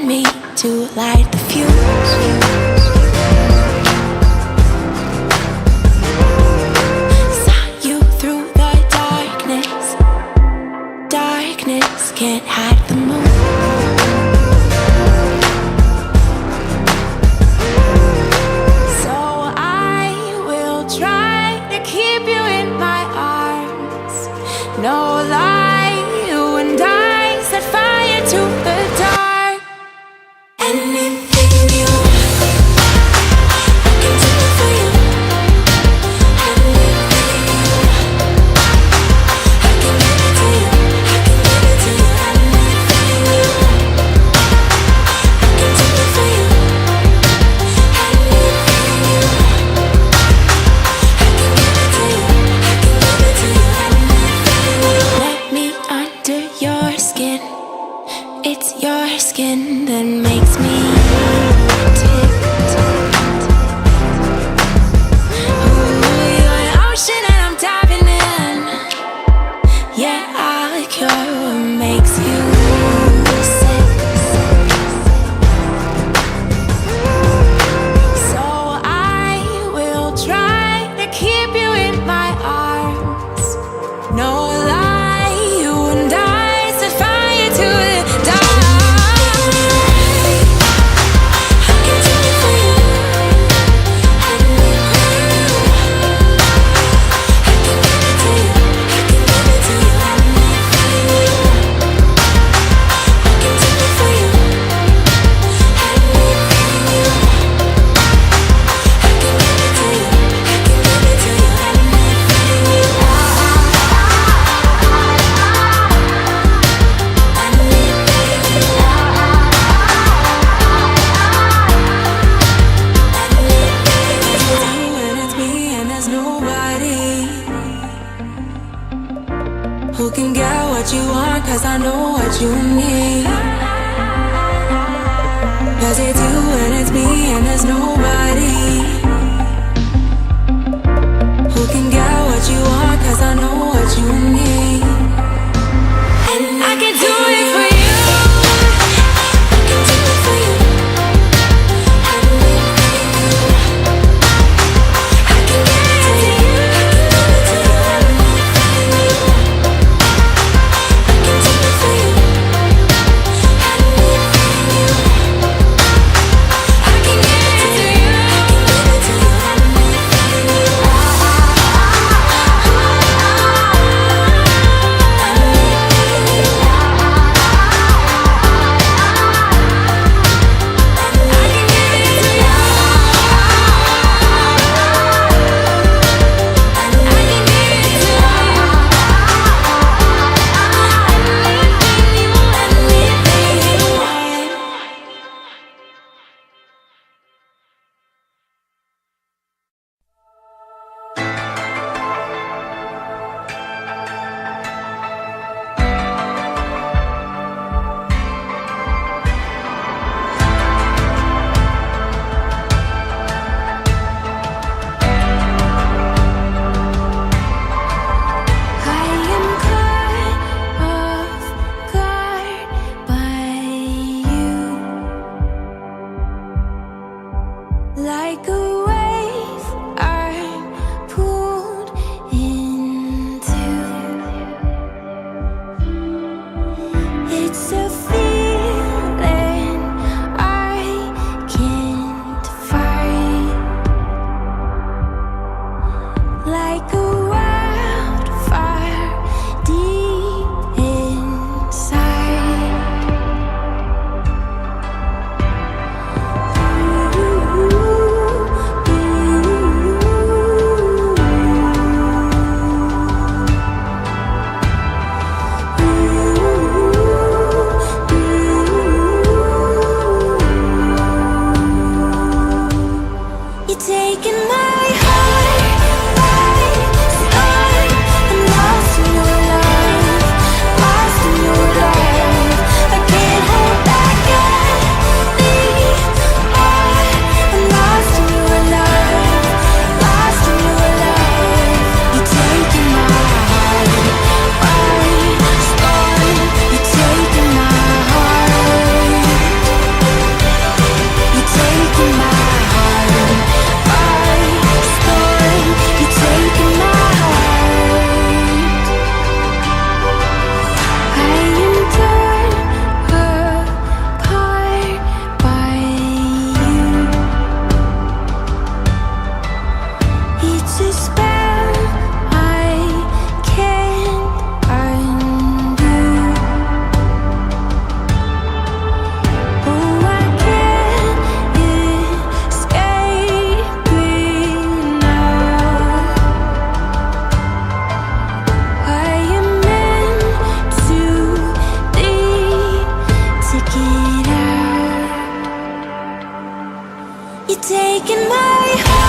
me to light the fuse. Saw you through the darkness. Darkness can't hide the moon. So I will try to keep you in my arms. No lie, you and I set fire to the dark. Anything you I can do for you. Anything you I can give it to you. I can give it to you. Anything you I can do for you. Anything you I can give it to you. I can give it to you. Anything you let me under your skin. It's your skin that makes me tick. Ooh, you're an ocean and I'm diving in. Yeah, I'll cure what makes you sick. So I will try to keep you in my arms. No lie, you and I set fire to the dark. I can do it for you. Anything I can give it to you. I can give it to you. Anything I can do it for you. Anything I can give it to you. I can give it to you. It's me and there's nobody who can get what you want, 'cause I know what you need. 'Cause it's you and it's me and there's nobody who can get what you want, 'cause I know what you need. And I can do it for you. I can do it for you. Anything I can give it to you. I can give it to you. Anything I can do it for you. Anything I can give it to you. I can You're taking my heart.